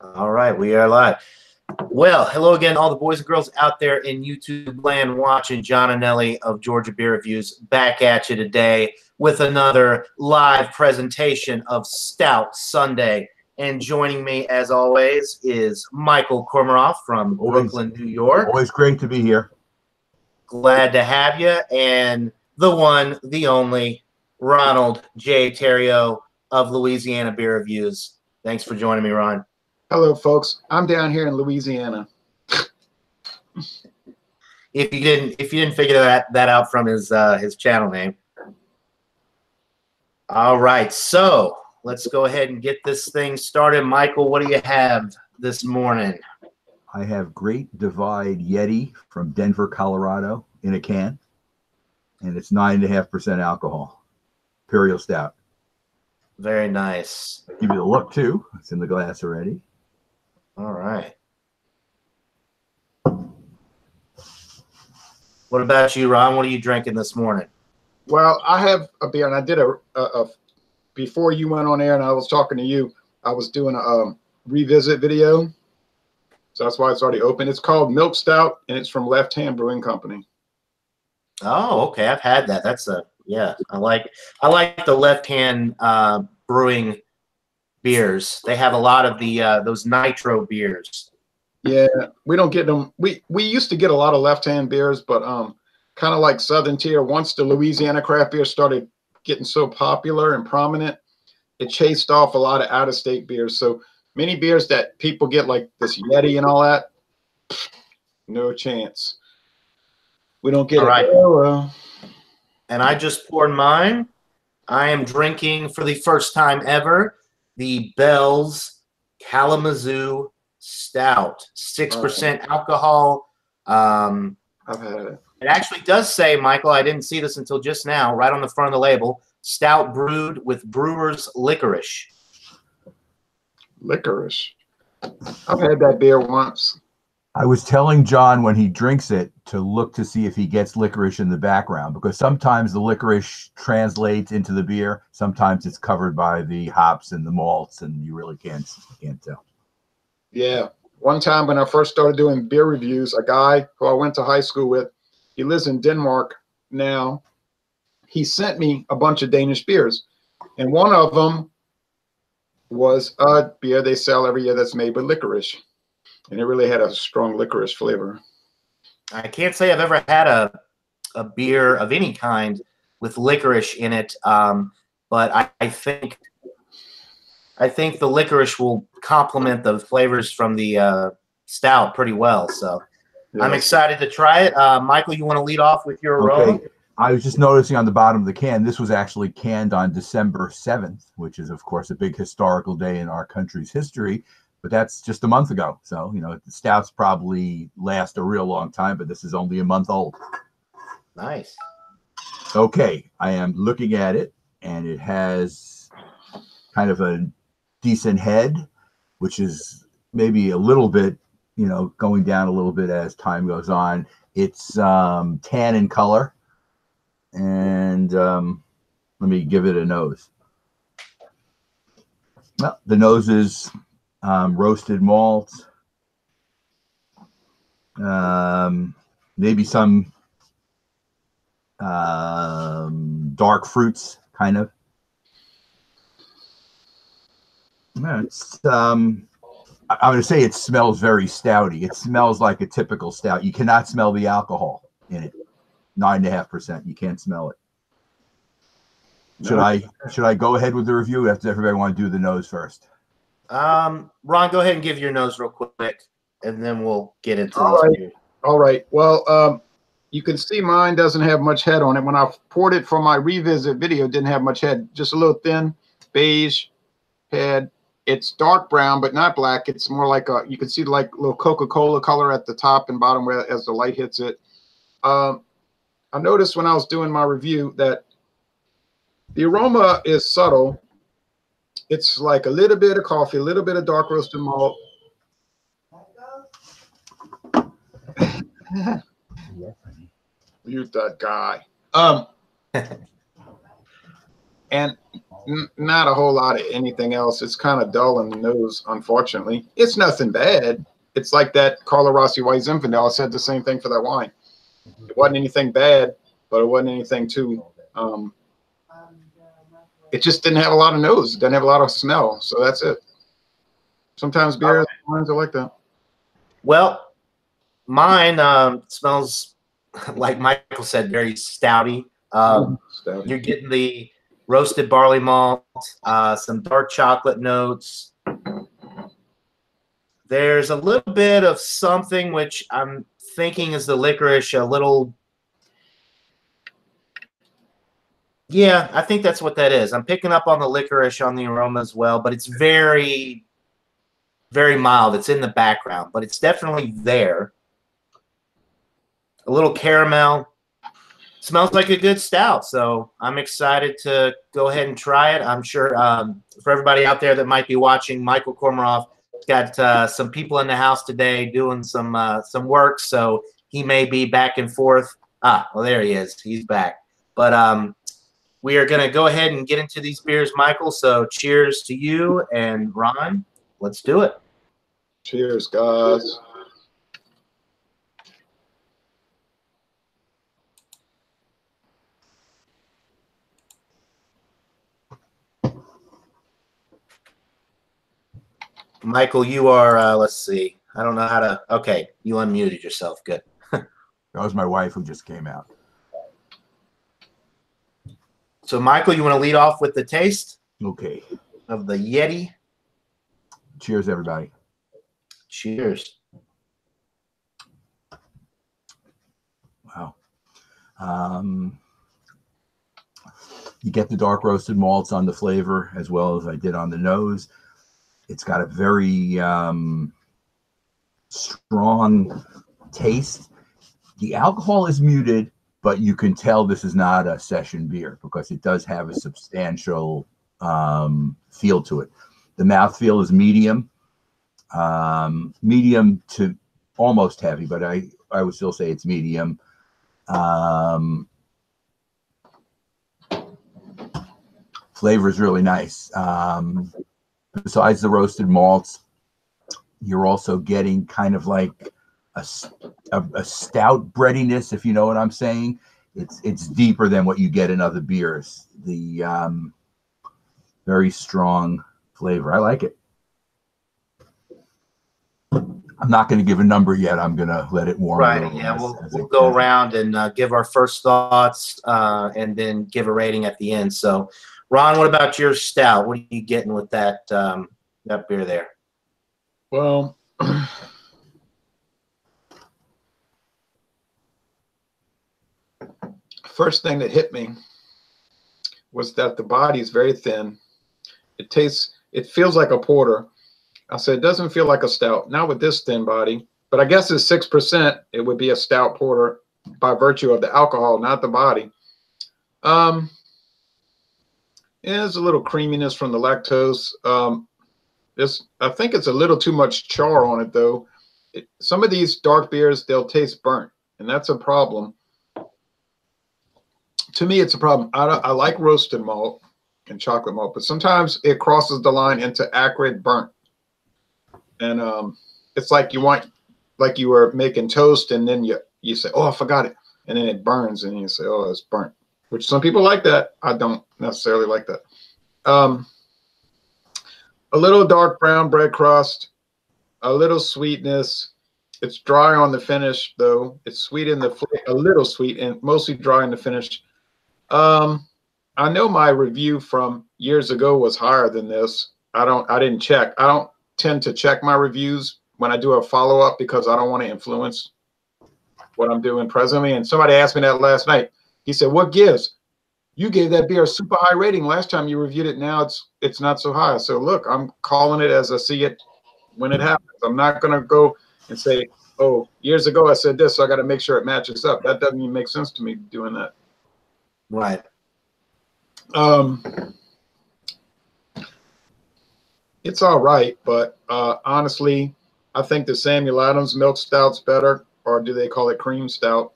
All right, we are live. Well, hello again, all the boys and girls out there in YouTube land watching. John and Ellie of Georgia Beer Reviews back at you today with another live presentation of Stout Sunday. And joining me, as always, is Michael Kormaroff from Brooklyn, New York. Always great to be here. Glad to have you. And the one, the only, Ronald J. Terrio of Louisiana Beer Reviews. Thanks for joining me, Ron. Hello, folks. I'm down here in Louisiana. If you didn't figure that out from his channel name. All right, so let's go ahead and get this thing started. Michael, what do you have this morning? I have Great Divide Yeti from Denver, Colorado in a can, and it's 9.5% alcohol. Imperial Stout. Very nice. I'll give you the look too. It's in the glass already. All right. What about you, Ron? What are you drinking this morning? Well, I have a beer, and I did a before you went on air, and I was talking to you. I was doing a revisit video, so that's why it's already open. It's called Milk Stout, and it's from Left Hand Brewing Company. Oh, okay. I've had that. That's a I like the Left Hand Brewing beers. They have a lot of the those nitro beers. Yeah, we don't get them. We used to get a lot of Left Hand beers, but kind of like Southern Tier. Once the Louisiana craft beer started getting so popular and prominent, it chased off a lot of out-of-state beers. So many beers that people get, like this Yeti and all that, no chance. We don't get all it. Right. And I just poured mine. I am drinking for the first time ever the Bell's Kalamazoo Stout, 6% alcohol. I've had it. It actually does say, Michael, I didn't see this until just now, right on the front of the label, stout brewed with brewer's licorice. Licorice. I've had that beer once. I was telling John when he drinks it to look to see if he gets licorice in the background, because sometimes the licorice translates into the beer. Sometimes it's covered by the hops and the malts, and you really can't tell. Yeah. One time when I first started doing beer reviews, a guy who I went to high school with, he lives in Denmark now. He sent me a bunch of Danish beers, and one of them was a beer they sell every year that's made with licorice. And it really had a strong licorice flavor. I can't say I've ever had a beer of any kind with licorice in it, but I think the licorice will complement the flavors from the stout pretty well. So yes. I'm excited to try it. Michael, you want to lead off with your aroma? Okay. I was just noticing on the bottom of the can, this was actually canned on December 7th, which is, of course, a big historical day in our country's history. But that's just a month ago. So, you know, the stouts probably last a real long time, but this is only a month old. Nice. Okay, I am looking at it, and it has kind of a decent head, which is maybe a little bit, you know, going down a little bit as time goes on. It's tan in color, and let me give it a nose. Well, the nose is roasted malt, maybe some dark fruits, kind of. It's I'm going to say it smells very stouty. It smells like a typical stout. You cannot smell the alcohol in it. 9.5%. You can't smell it. Should I go ahead with the review? Does everybody want to do the nose first? Ron, go ahead and give your nose real quick, and then we'll get into these. All right. Well, you can see mine doesn't have much head on it. When I poured it for my revisit video, it didn't have much head. Just a little thin beige head. It's dark brown, but not black. It's more like you can see like a little Coca-Cola color at the top and bottom where as the light hits it. I noticed when I was doing my review that the aroma is subtle. It's like a little bit of coffee, a little bit of dark roasted malt. You that guy. And Not a whole lot of anything else. It's kind of dull in the nose, unfortunately. It's nothing bad. It's like that Carlo Rossi White Zinfandel. I said the same thing for that wine. It wasn't anything bad, but it wasn't anything too. It just didn't have a lot of nose. It didn't have a lot of smell. So that's it. Sometimes beers, wines are like that. Well, mine smells like Michael said, very stouty. You're getting the roasted barley malt, some dark chocolate notes. There's a little bit of something which I'm thinking is the licorice, a little. Yeah, I think that's what that is. I'm picking up on the licorice on the aroma as well, but it's very, very mild. It's in the background, but it's definitely there. A little caramel. Smells like a good stout, so I'm excited to go ahead and try it. I'm sure for everybody out there that might be watching, Michael Kormaroff got some people in the house today doing some work, so he may be back and forth. Well, there he is. He's back. But we are going to go ahead and get into these beers, Michael. So cheers to you and Ron. Let's do it. Cheers, guys. Michael, you are, let's see. I don't know how to, okay, you unmuted yourself. Good. That was my wife who just came out. So, Michael, you want to lead off with the taste? Okay. Of the Yeti? Cheers, everybody. Cheers. Wow. You get the dark roasted malts on the flavor as well as I did on the nose. It's got a very strong taste. The alcohol is muted, but you can tell this is not a session beer because it does have a substantial feel to it. The mouthfeel is medium, medium to almost heavy, but I would still say it's medium. Flavor is really nice. Besides the roasted malts, you're also getting kind of like a stout breadiness, if you know what I'm saying. It's deeper than what you get in other beers. The very strong flavor. I like it. I'm not going to give a number yet. I'm going to let it warm. Right. Yeah. We'll go around and give our first thoughts and then give a rating at the end. So, Ron, what about your stout? What are you getting with that that beer there? Well, first thing that hit me was that the body is very thin. It feels like a porter. I said, it doesn't feel like a stout, not with this thin body, but I guess it's 6%. It would be a stout porter by virtue of the alcohol, not the body. There's a little creaminess from the lactose. I think it's a little too much char on it, though. Some of these dark beers, they'll taste burnt, and that's a problem. To me, it's a problem. I like roasted malt and chocolate malt, but sometimes it crosses the line into acrid burnt. And it's like you were making toast, and then you say, oh, I forgot it. And then it burns, and you say, oh, it's burnt. Which some people like that. I don't necessarily like that. A little dark brown bread crust, a little sweetness. It's dry on the finish, though. It's sweet in a little sweet, and mostly dry in the finish. I know my review from years ago was higher than this. I didn't check. I don't tend to check my reviews when I do a follow-up because I don't want to influence what I'm doing presently. And somebody asked me that last night. He said, what gives? You gave that beer a super high rating last time you reviewed it. Now it's not so high. So look, I'm calling it as I see it when it happens. I'm not going to go and say, oh, years ago I said this, so I got to make sure it matches up. That doesn't even make sense to me doing that. Right. It's all right, but honestly, I think the Samuel Adams milk stout's better, or do they call it cream stout?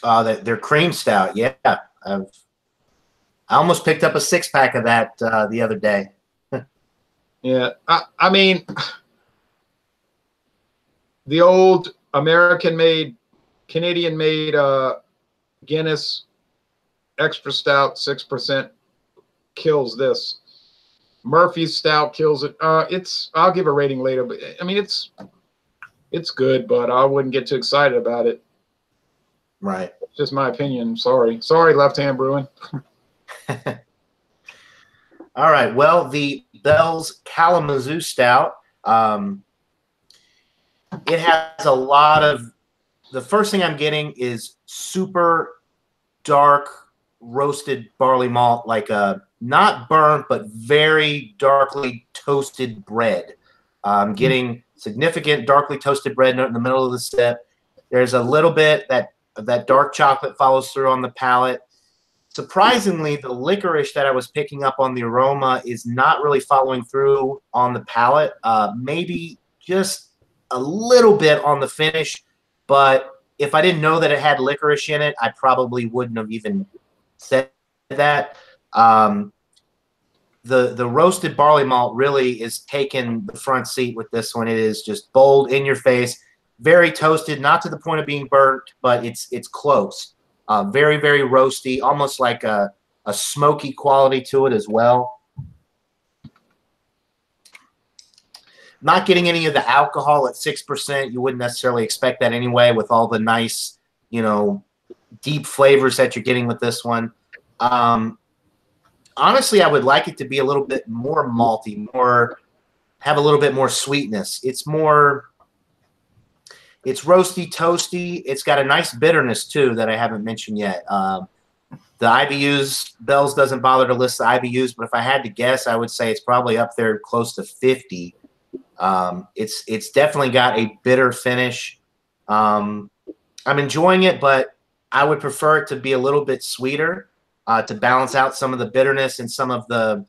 They're cream stout. Yeah, I almost picked up a 6-pack of that the other day. Yeah, I mean, the old American-made, Canadian-made Guinness Extra Stout 6% kills this. Murphy's Stout kills it. I'll give a rating later, but I mean it's good, but I wouldn't get too excited about it. Right. It's just my opinion. Sorry, Left Hand Brewing. All right. Well, the Bell's Kalamazoo Stout. It has a lot of. The first thing I'm getting is super dark roasted barley malt, like a not burnt but very darkly toasted bread. I'm getting significant darkly toasted bread in the middle of the sip. There's a little bit that dark chocolate follows through on the palate. Surprisingly, the licorice that I was picking up on the aroma is not really following through on the palate. Maybe just a little bit on the finish, but if I didn't know that it had licorice in it, I probably wouldn't have even said that. The roasted barley malt really is taking the front seat with this one. It is just bold, in your face, very toasted, not to the point of being burnt, but it's close. Very, very roasty, almost like a smoky quality to it as well. Not getting any of the alcohol at 6%. You wouldn't necessarily expect that anyway with all the nice, deep flavors that you're getting with this one. Honestly, I would like it to be a little bit more malty, have a little bit more sweetness. It's roasty, toasty. It's got a nice bitterness too that I haven't mentioned yet. The IBUs, Bell's doesn't bother to list the IBUs, but if I had to guess, I would say it's probably up there close to 50. It's definitely got a bitter finish. I'm enjoying it, but I would prefer it to be a little bit sweeter to balance out some of the bitterness and some of the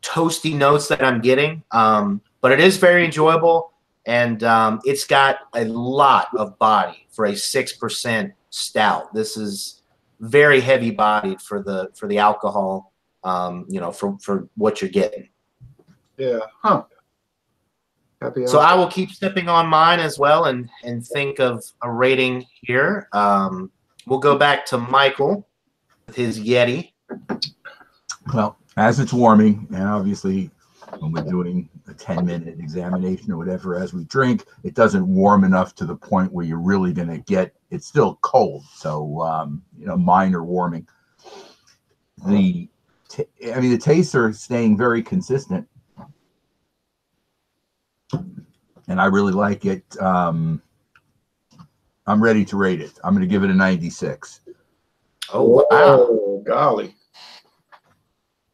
toasty notes that I'm getting. But it is very enjoyable, and it's got a lot of body for a 6% stout. This is very heavy bodied for the alcohol, for what you're getting. Yeah. Huh. So I will keep sipping on mine as well and think of a rating here. We'll go back to Michael with his Yeti. Well, as it's warming, and obviously when we're doing a 10-minute examination or whatever as we drink, it doesn't warm enough to the point where you're really going to get, it's still cold. So, mine are warming. The tastes are staying very consistent. And I really like it. I'm ready to rate it. I'm going to give it a 96. Oh, wow. Oh, golly.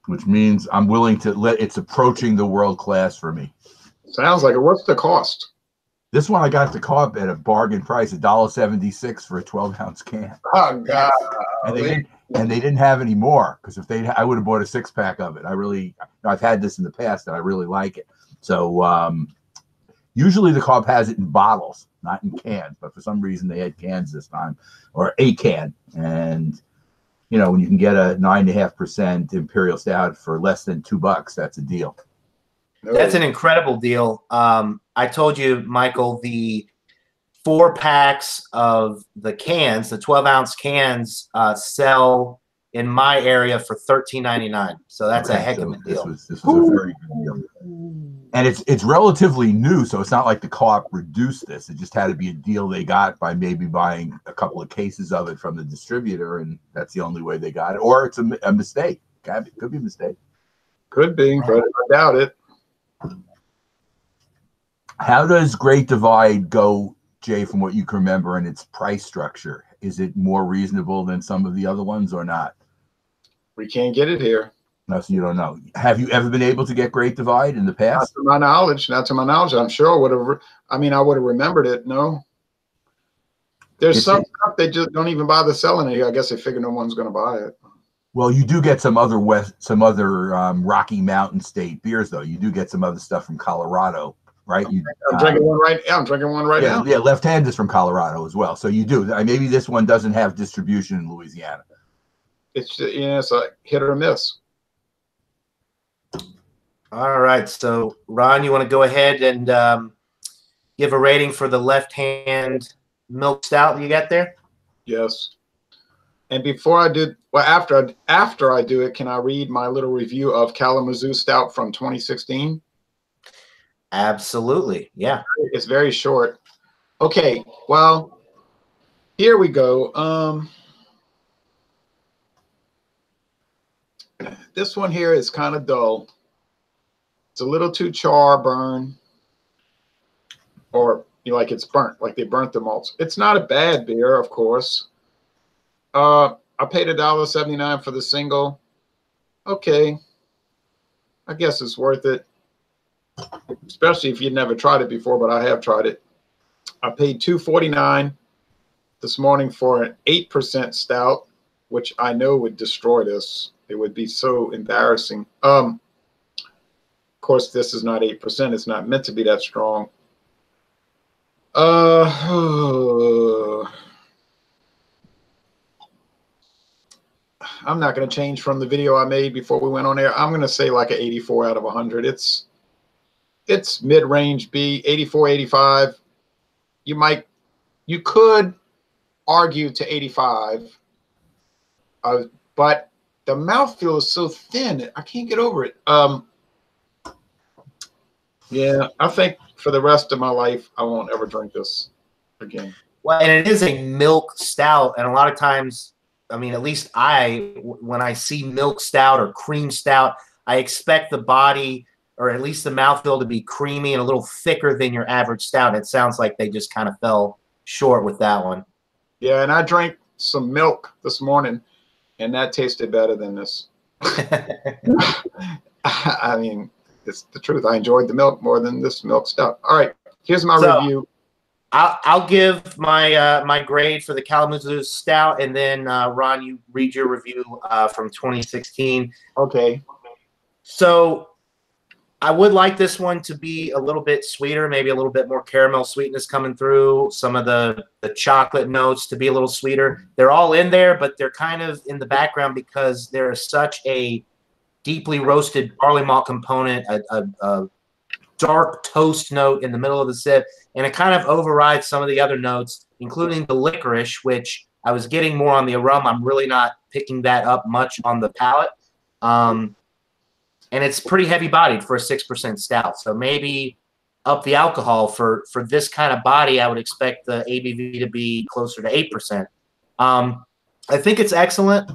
Which means I'm willing to it's approaching the world class for me. Sounds like it. What's the cost? This one I got the co-op at a bargain price, $1.76 for a 12-ounce can. Oh, God. And they didn't have any more, because I would have bought a 6-pack of it. I've had this in the past and I really like it. So, usually the co-op has it in bottles, not in cans, but for some reason they had cans this time, or a can. And, when you can get a 9.5% Imperial Stout for less than $2, that's a deal. That's an incredible deal. I told you, Michael, the 4 packs of the cans, the 12-ounce cans, sell in my area for $13.99. So that's a heck of a deal. This was a very good deal. And it's relatively new, so it's not like the co-op reduced this. It just had to be a deal they got by maybe buying a couple of cases of it from the distributor, and that's the only way they got it. Or it's a mistake. Could be a mistake. Could be, but I doubt it. How does Great Divide go, Jay, from what you can remember, in its price structure? Is it more reasonable than some of the other ones or not? We can't get it here. No, so you don't know. Have you ever been able to get Great Divide in the past? Not to my knowledge. I'm sure I would have. I would have remembered it. No. There's some stuff they just don't even bother selling it here. I guess they figure no one's going to buy it. Well, you do get some other Rocky Mountain State beers, though. You do get some other stuff from Colorado, right? I'm drinking one right. Yeah, I'm drinking one right now. Yeah, Left Hand is from Colorado as well. So you do. Maybe this one doesn't have distribution in Louisiana. it's it's a hit or miss. All right, so Ron, you want to go ahead and give a rating for the left-hand milk stout you got there? Yes. And before I do, well, after I do it, can I read my little review of Kalamazoo Stout from 2016? Absolutely, yeah. It's very short. Okay, well, here we go. This one here is kind of dull. It's a little too char burn, or like it's burnt, like they burnt the malts. It's not a bad beer, of course. I paid $1.79 for the single. Okay, I guess it's worth it, especially if you've never tried it before, but I have tried it. I paid $2.49 this morning for an 8% stout, which I know would destroy this. It would be so embarrassing. Of course, this is not 8%. It's not meant to be that strong. I'm not going to change from the video I made before we went on air. I'm going to say like an 84 out of 100. It's mid-range B, 84, 85. You could argue to 85, but the mouthfeel is so thin. I can't get over it. Yeah, I think for the rest of my life, I won't ever drink this again. Well, and it is a milk stout, and a lot of times, I mean, at least when I see milk stout or cream stout, I expect the body or at least the mouthfeel to be creamy and a little thicker than your average stout. It sounds like they just kind of fell short with that one. Yeah, and I drank some milk this morning, and that tasted better than this. I mean, it's the truth. I enjoyed the milk more than this milk stout. All right, here's my review. I'll give my my grade for the Kalamazoo Stout, and then Ron, you read your review from 2016. Okay. So I would like this one to be a little bit sweeter, maybe a little bit more caramel sweetness coming through, some of the chocolate notes to be a little sweeter. They're all in there, but they're kind of in the background because there is such a deeply roasted barley malt component, a dark toast note in the middle of the sip, and it kind of overrides some of the other notes, including the licorice, which I was getting more on the aroma. I'm really not picking that up much on the palate. And it's pretty heavy-bodied for a 6% stout. So maybe up the alcohol for this kind of body, I would expect the ABV to be closer to 8%. I think it's excellent,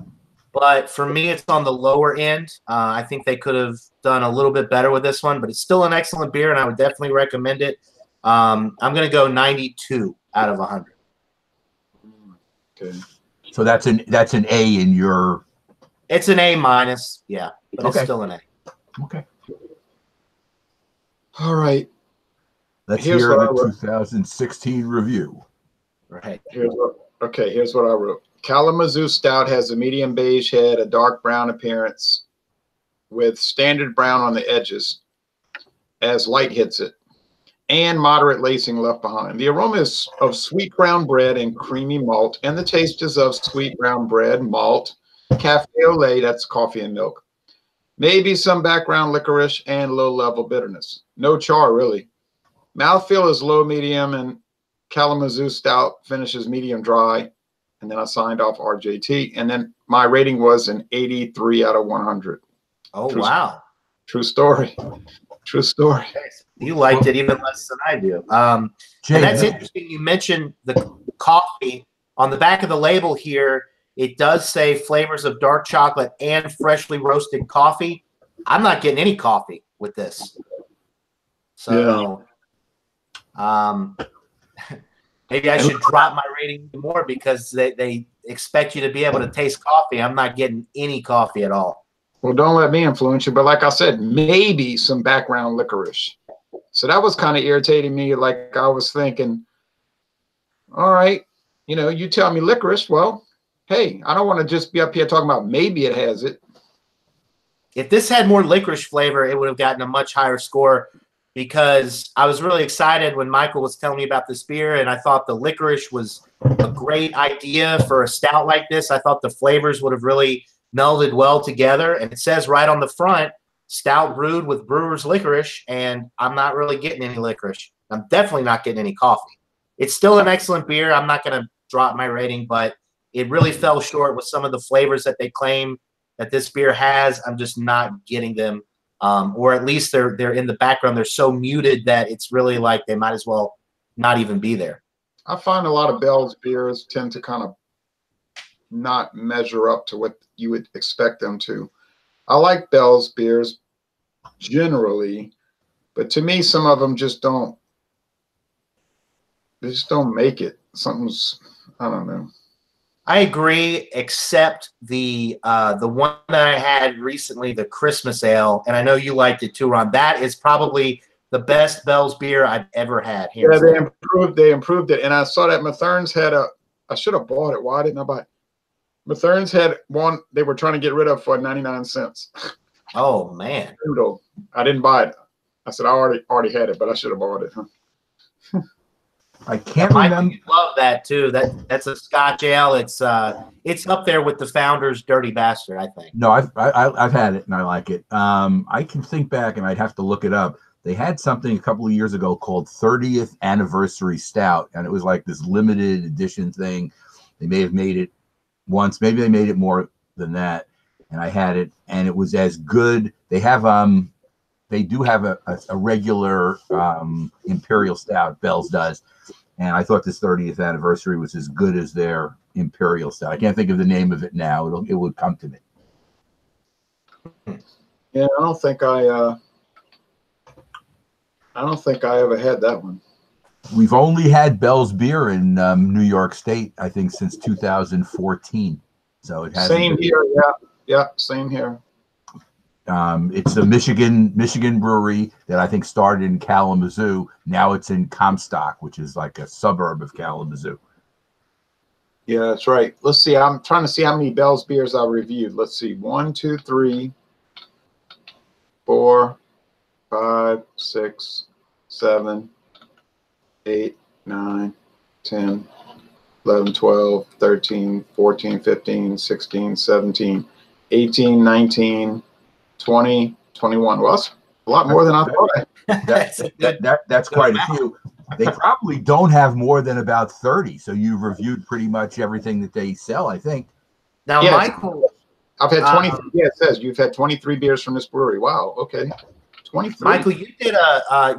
but for me, it's on the lower end. I think they could have done a little bit better with this one, but it's still an excellent beer, and I would definitely recommend it. I'm going to go 92 out of 100. Okay. So that's an A in your. It's an A minus, yeah, but Okay. It's still an A. Okay. All right. Let's Here's hear what I the wrote. 2016 review. Right. Here's what I wrote. Kalamazoo Stout has a medium beige head, a dark brown appearance with standard brown on the edges as light hits it, and moderate lacing left behind. The aroma is of sweet brown bread and creamy malt, and the taste is of sweet brown bread, malt, cafe au lait, that's coffee and milk. Maybe some background licorice and low-level bitterness. No char, really. Mouthfeel is low, medium, and Kalamazoo Stout finishes medium dry. And then I signed off RJT. And then my rating was an 83 out of 100. Oh, wow. True story. True story. You liked it even less than I do. Jay, And that's interesting. You mentioned the coffee. On the back of the label here, it does say flavors of dark chocolate and freshly roasted coffee. I'm not getting any coffee with this. So maybe I should drop my rating more because they expect you to be able to taste coffee. I'm not getting any coffee at all. Well, don't let me influence you. But like I said, maybe some background licorice. So that was kind of irritating me. Like I was thinking, all right, you tell me licorice. Well, hey, I don't want to just be up here talking about maybe it has it. If this had more licorice flavor, it would have gotten a much higher score because I was really excited when Michael was telling me about this beer, and I thought the licorice was a great idea for a stout like this. I thought the flavors would have really melded well together, and it says right on the front, stout brewed with brewer's licorice, and I'm not really getting any licorice. I'm definitely not getting any coffee. It's still an excellent beer. I'm not going to drop my rating, but it really fell short with some of the flavors that they claim that this beer has. I'm just not getting them, or at least they're in the background. They're so muted that it's really like they might as well not even be there. I find a lot of Bell's beers tend to kind of not measure up to what you would expect them to. I like Bell's beers generally, but to me, some of them just don't. They just don't make it. Something's, I don't know. I agree, except the one that I had recently, the Christmas Ale, and I know you liked it too, Ron. That is probably the best Bell's beer I've ever had. Yeah, they improved it, and I saw that Mathern's had a. I should have bought it. Why didn't I buy it? Mathern's had one they were trying to get rid of for 99 cents. Oh man! I didn't buy it. I said I already had it, but I should have bought it. Huh? I can't remember. You love that too. That's a Scotch ale. It's up there with the Founder's Dirty Bastard, I think. No, I've had it and I like it. I can think back and I'd have to look it up. They had something a couple of years ago called 30th Anniversary Stout, and it was like this limited edition thing. They may have made it once, maybe they made it more than that, and I had it, and it was as good. They have they do have a regular Imperial Stout, Bell's does, and I thought this 30th anniversary was as good as their Imperial Stout. I can't think of the name of it now. It would come to me. Yeah, I don't think I ever had that one. We've only had Bell's beer in New York State, I think, since 2014. So it has same here. Yeah, same here. It's a Michigan brewery that I think started in Kalamazoo. Now it's in Comstock, which is like a suburb of Kalamazoo. Yeah, that's right. Let's see. I'm trying to see how many Bell's beers I reviewed. Let's see. 1, 2, 3, 4, 5, 6, 7, 8, 9, 10, 11, 12, 13, 14, 15, 16, 17, 18, 19, 20, 21. Well, that's a lot more than I thought. That's quite a few. They probably don't have more than about 30. So you've reviewed pretty much everything that they sell, I think. Now, yeah, Michael, I've had 23. Yeah, it says you've had 23 beers from this brewery. Wow. Okay. 23. Michael, you did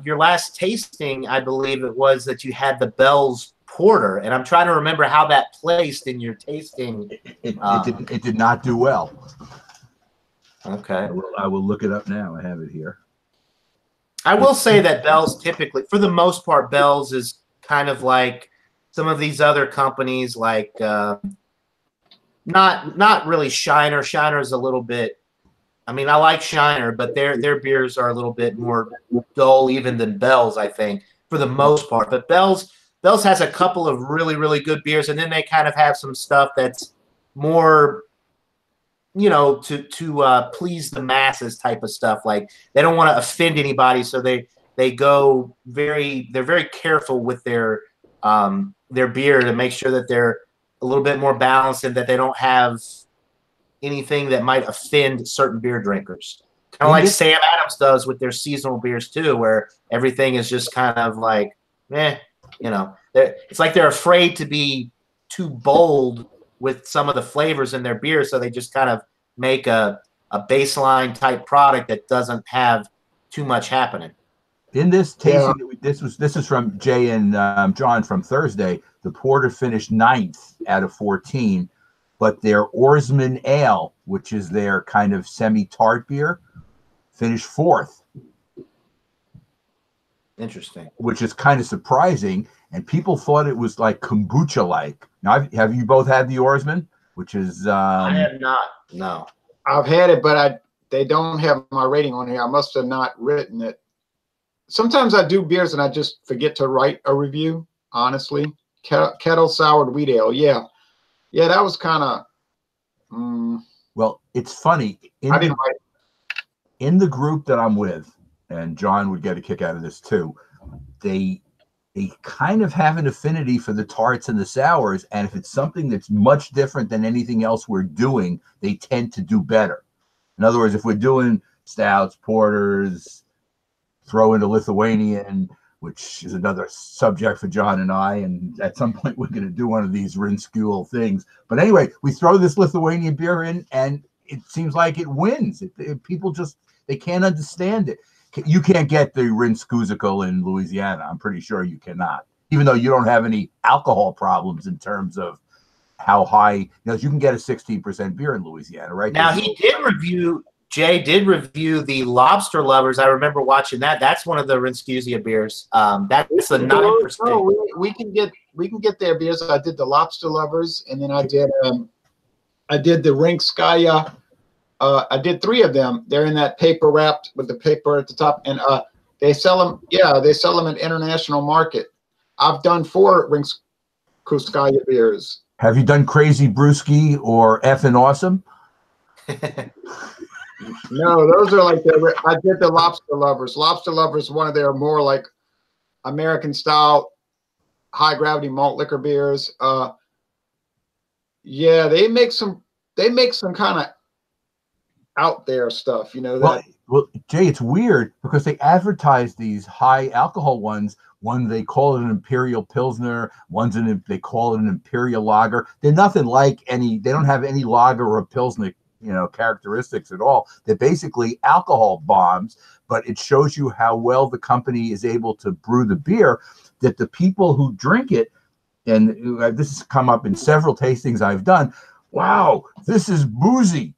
your last tasting, I believe it was, that you had the Bell's Porter, and I'm trying to remember how that placed in your tasting. It did not do well. Okay. I will look it up now. I have it here. I will say that Bell's typically, for the most part, Bell's is kind of like some of these other companies, like not really Shiner. Shiner is a little bit. I mean, I like Shiner, but their beers are a little bit more dull even than Bell's, I think, for the most part. But Bell's has a couple of really, really good beers, and then they kind of have some stuff that's more, you know, to please the masses type of stuff. Like they don't want to offend anybody, so they're very careful with their beer to make sure that they're a little bit more balanced and that they don't have anything that might offend certain beer drinkers. Kind of like Sam Adams does with their seasonal beers too, where everything is just kind of like, you know, it's like they're afraid to be too bold with some of the flavors in their beer, so they just kind of make a baseline type product that doesn't have too much happening. In this tasting, this is from Jay and John from Thursday. The porter finished 9th out of 14, but their Oarsman Ale, which is their kind of semi-tart beer, finished 4th. Interesting. Which is kind of surprising, and people thought it was like kombucha-like. Now, have you both had the Oarsman? Which is I have not. No, I've had it, but they don't have my rating on here. I must have not written it. Sometimes I do beers and I just forget to write a review. Honestly, kettle soured wheat ale. Yeah, that was kind of. Well, it's funny. I didn't write it. In the group that I'm with, and John would get a kick out of this too. They kind of have an affinity for the tarts and the sours, and if it's something that's much different than anything else we're doing, they tend to do better. In other words, if we're doing stouts, porters, throw in the Lithuanian, which is another subject for John and I, and at some point we're going to do one of these rinskule things. But anyway, we throw this Lithuanian beer in, and it seems like it wins. People just, they can't understand it. You can't get the rinskuzikal in Louisiana. I'm pretty sure you cannot, even though you don't have any alcohol problems in terms of how high. You know, you can get a 16% beer in Louisiana, right? Now, Jay did review the Lobster Lovers. I remember watching that. That's one of the Rinskuzia beers. That's the 9%. No, we can get their beers. I did the Lobster Lovers, and then I did the Rinskaya. I did 3 of them. They're in that paper wrapped with the paper at the top, and they sell them. Yeah, they sell them at international market. I've done 4 Rinskaya beers. Have you done Crazy Brewski or Effin' Awesome? No, those are like I did the Lobster Lovers. Lobster Lovers, one of their more like American style, high gravity malt liquor beers. Yeah, they make some kind of out there stuff, you know. Well, Jay, it's weird because they advertise these high alcohol ones. One they call it an Imperial Pilsner. They call it an Imperial Lager. They're nothing like any. They don't have any lager or Pilsner, you know, characteristics at all. They're basically alcohol bombs, but it shows you how well the company is able to brew the beer, that the people who drink it, and this has come up in several tastings I've done, wow, this is boozy,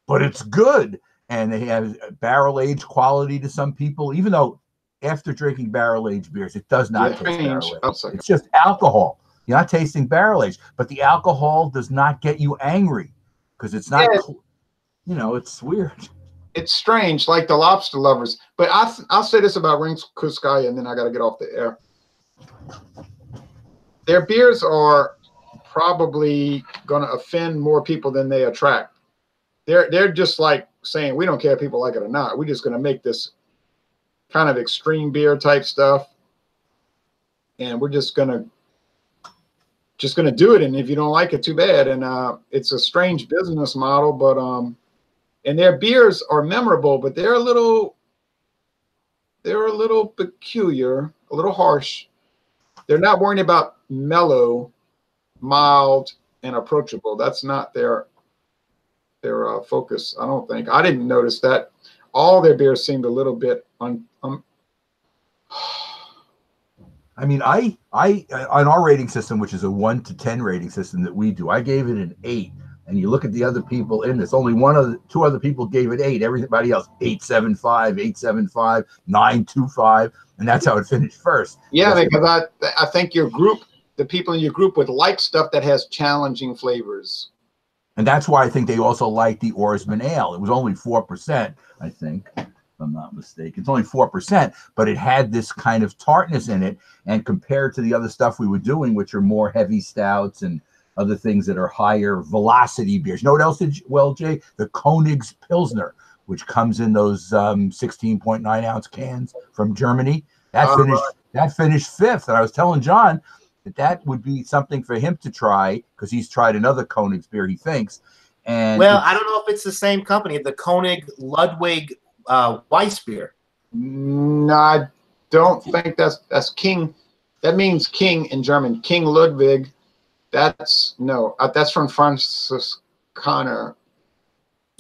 but it's good. And they have barrel-aged quality to some people, even though after drinking barrel-aged beers, it does not taste barrel-aged. It's just alcohol. You're not tasting barrel-aged, but the alcohol does not get you angry because it's not, you know, it's weird. It's strange, like the Lobster Lovers. But I'll say this about Rinskuzskaya, and then I got to get off the air. Their beers are probably going to offend more people than they attract. They're just like saying, we don't care if people like it or not. We're just going to make this kind of extreme beer type stuff, and we're just going to do it. And if you don't like it, too bad. And it's a strange business model, but and their beers are memorable, but they're a little peculiar, a little harsh. They're not worrying about mellow, mild, and approachable. That's not their focus, I don't think. I didn't notice that. All their beers seemed a little bit I mean, I on our rating system, which is a 1 to 10 rating system that we do, I gave it an 8. And you look at the other people in this, only two other people gave it 8. Everybody else 8.75, 8.75, 9.25, and that's how it finished first. Yeah, because I think your group, the people in your group, would like stuff that has challenging flavors. And that's why I think they also like the Oarsman Ale. It was only 4%, I think, if I'm not mistaken. It's only 4%, but it had this kind of tartness in it. And compared to the other stuff we were doing, which are more heavy stouts and other things that are higher velocity beers. You know what else did Jay? The König's Pilsner, which comes in those 16.9 ounce cans from Germany. That finished 5th. And I was telling John that would be something for him to try because he's tried another König's beer, he thinks. And well, I don't know if it's the same company, the König Ludwig Weiss beer. No, I don't think that's King. That means king in German. King Ludwig. That's from Franziskaner.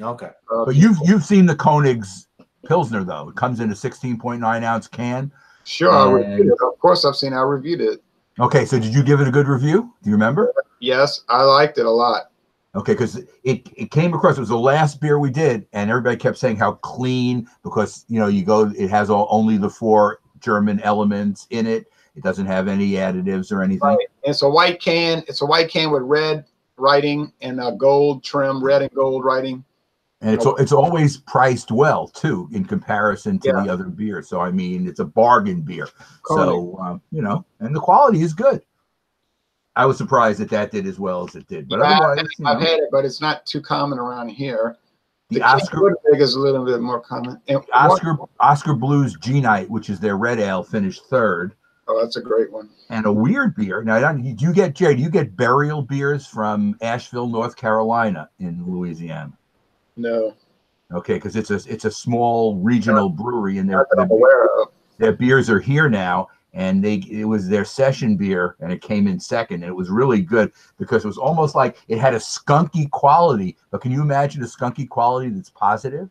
Okay. But you've seen the König's Pilsner though. It comes in a 16.9 ounce can. Sure, I reviewed it. Of course, I've seen. I reviewed it. Okay, so did you give it a good review? Do you remember? Yes, I liked it a lot. Okay, because it came across. It was the last beer we did, and everybody kept saying how clean because it has only the 4 German elements in it. It doesn't have any additives or anything. Right. It's a white can. It's a white can with red writing and a gold trim, red and gold writing. And it's always priced well too in comparison to the other beer. So I mean, it's a bargain beer. So and the quality is good. I was surprised that did as well as it did. But otherwise, I've had it, but it's not too common around here. The Oscar is a little bit more common. And Oscar Blues G Night, which is their red ale, finished third. Oh, that's a great one. And a weird beer. Now, do you get burial beers from Asheville, North Carolina, in Louisiana? No. Okay, because it's a small regional brewery, and I'm aware of. Their beers are here now, and it was their session beer, and it came in second, and it was really good because it was almost like it had a skunky quality. But can you imagine a skunky quality that's positive?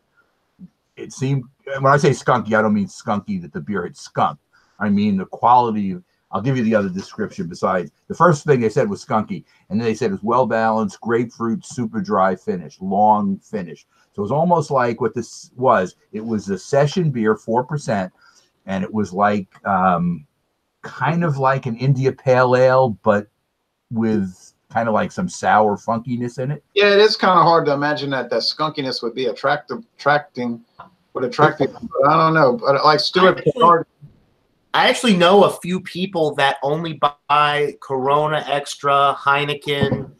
It seemed, when I say skunky, I don't mean skunky that the beer had skunk. I mean the quality. I'll give you the other description besides. The first thing they said was skunky, and then they said it was well-balanced, grapefruit, super dry finish, long finish. So it was almost like what this was. It was a session beer, 4%, and it was like kind of like an India Pale Ale, but with kind of like some sour funkiness in it. Yeah, it is kind of hard to imagine that skunkiness would be attracting. But I don't know. But like Stuart Picard. I actually know a few people that only buy Corona Extra, Heineken,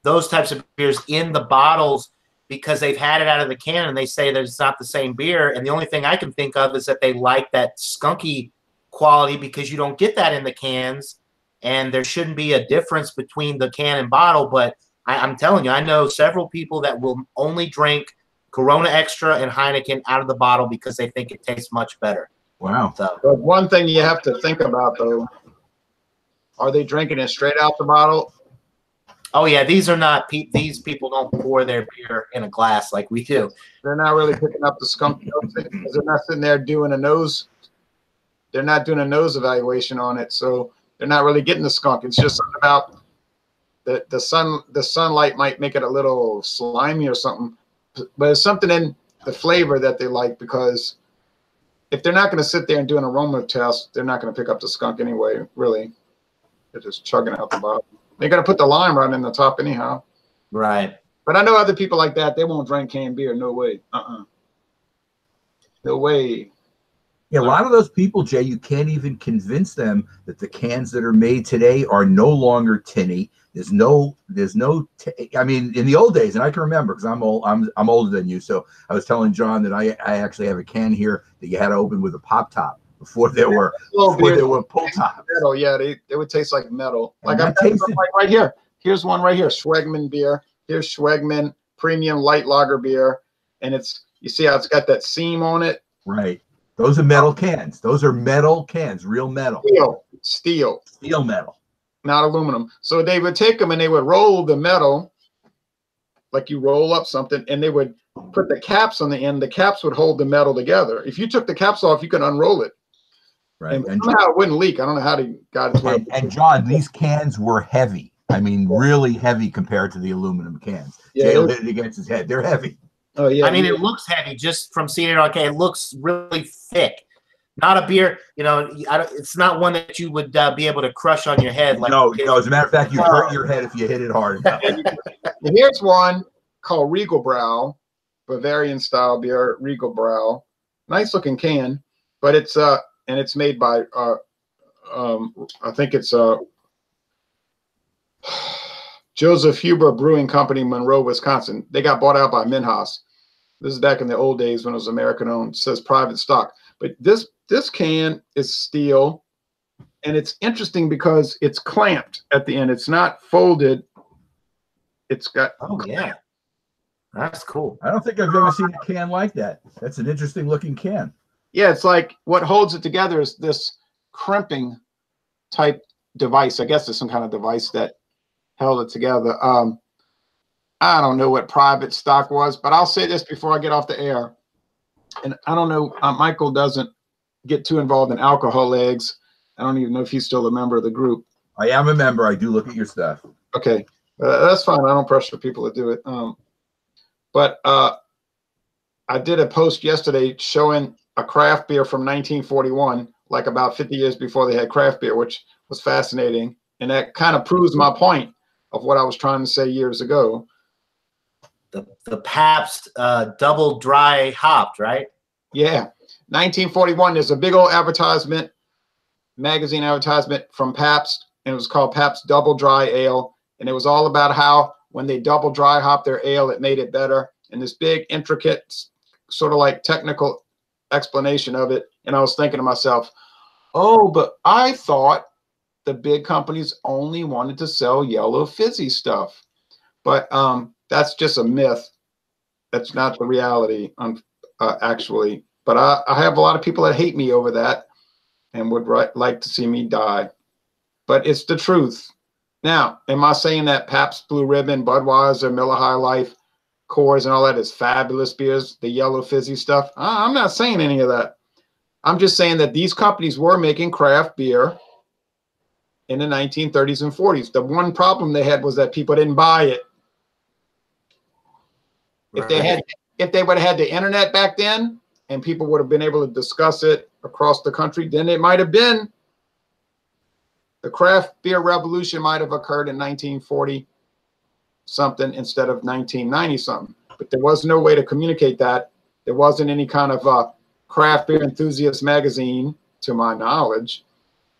those types of beers in the bottles because they've had it out of the can and they say that it's not the same beer. And the only thing I can think of is that they like that skunky quality because you don't get that in the cans, and there shouldn't be a difference between the can and bottle. But I'm telling you, I know several people that will only drink Corona Extra and Heineken out of the bottle because they think it tastes much better. Wow. So, but one thing you have to think about, though, are they drinking it straight out the bottle? Oh, yeah, these are not these people don't pour their beer in a glass like we do. They're not really picking up the skunk notes because they're not sitting there doing a nose. They're not doing a nose evaluation on it, so they're not really getting the skunk. It's just about the sunlight might make it a little slimy or something, but it's something in the flavor that they like, because if they're not going to sit there and do an aroma test, they're not going to pick up the skunk anyway, really. They're just chugging out the bottom. They're going to put the lime right in the top anyhow. Right. But I know other people like that. They won't drink canned beer. No way. No way. Yeah, a lot of those people, Jay, you can't even convince them that the cans that are made today are no longer tinny. There's no. I mean, in the old days, and I can remember because I'm older than you. So I was telling John that I actually have a can here that you had to open with a pop top before there were pull tops. Metal, yeah, they would taste like metal. Like I'm tasting like right here. Here's one right here, Schwegman beer. Here's Schwegman premium light lager beer, and you see how it's got that seam on it. Right. Those are metal cans. Those are metal cans, real metal. Steel metal. Not aluminum. So they would take them and they would roll the metal, like you roll up something, and they would put the caps on the end. The caps would hold the metal together. If you took the caps off, you could unroll it. Right. And somehow it wouldn't leak. I don't know how they got it. And John, these cans were heavy. I mean, really heavy compared to the aluminum cans. Yeah, Jay hit it against his head. They're heavy. Oh yeah. I mean, it looks heavy just from seeing it. Okay, it looks really thick. Not a beer, it's not one that you would be able to crush on your head. Like no. As a matter of fact, you hurt your head if you hit it hard enough. Here's one called Regal Brau, Bavarian style beer, Regal Brau. Nice looking can, but it's and it's made by I think it's Joseph Huber Brewing Company, Monroe, Wisconsin. They got bought out by Minhas. This is back in the old days when it was American owned. It says private stock. But this can is steel, and it's interesting because it's clamped at the end. It's not folded. It's got yeah. That's cool. I don't think I've ever seen a can like that. That's an interesting looking can. Yeah, it's like what holds it together is this crimping type device. I guess it's some kind of device that held it together. I don't know what private stock was, but I'll say this before I get off the air. And I don't know, Michael doesn't get too involved in alcohol eggs. I don't even know if he's still a member of the group. I am a member. I do look at your stuff. Okay, that's fine. I don't pressure people to do it. But I did a post yesterday showing a craft beer from 1941, like about 50 years before they had craft beer, which was fascinating. And that kind of proves my point of what I was trying to say years ago. The Pabst double dry hopped, right? Yeah. 1941, there's a big old advertisement, magazine advertisement from Pabst, and it was called Pabst Double Dry Ale. And it was all about how when they double dry hop their ale, it made it better. and this big, intricate, sort of like technical explanation of it. And I was thinking to myself, oh, but I thought the big companies only wanted to sell yellow fizzy stuff. But that's just a myth. That's not the reality, actually. But I have a lot of people that hate me over that and would like to see me die. But it's the truth. Now, am I saying that Pabst Blue Ribbon, Budweiser, Miller High Life, Coors, and all that is fabulous beers, the yellow fizzy stuff? I'm not saying any of that. I'm just saying that these companies were making craft beer in the 1930s and 40s. The one problem they had was that people didn't buy it. Right. If they would have had the internet back then and people would have been able to discuss it across the country, then it might have been, the craft beer revolution might have occurred in 1940 something instead of 1990 something. But there was no way to communicate that. There wasn't any kind of craft beer enthusiast magazine, to my knowledge.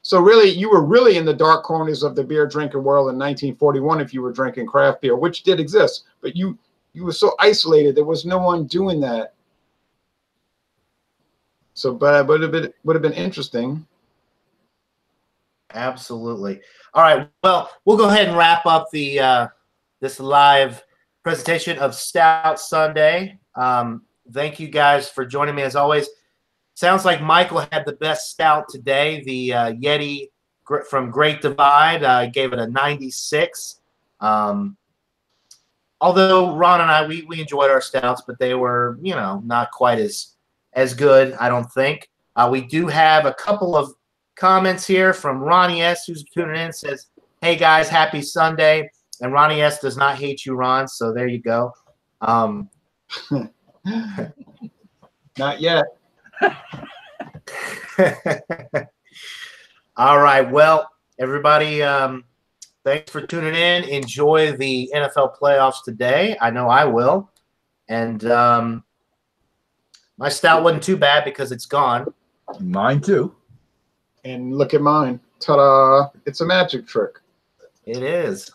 So really, you were really in the dark corners of the beer drinking world in 1941 if you were drinking craft beer, which did exist. But you were so isolated. There was no one doing that. So, but it would have been interesting. Absolutely. All right. Well, we'll go ahead and wrap up the this live presentation of Stout Sunday. Thank you guys for joining me as always. Sounds like Michael had the best stout today. The Yeti from Great Divide gave it a 96. Although Ron and I, we enjoyed our stouts, but they were, you know, not quite as good, I don't think. We do have a couple of comments here from Ronnie S., who's tuning in, says, hey, guys, happy Sunday. And Ronnie S. does not hate you, Ron, so there you go. Not yet. All right. Well, everybody, thanks for tuning in. Enjoy the NFL playoffs today. I know I will. And my stout wasn't too bad because it's gone. Mine too. And look at mine. Ta-da. It's a magic trick. It is.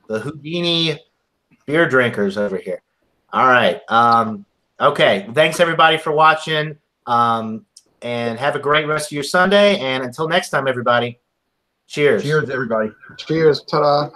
The Houdini beer drinkers over here. All right. Okay. Thanks, everybody, for watching. And have a great rest of your Sunday. And until next time, everybody, cheers. Cheers, everybody. Cheers. Ta-da.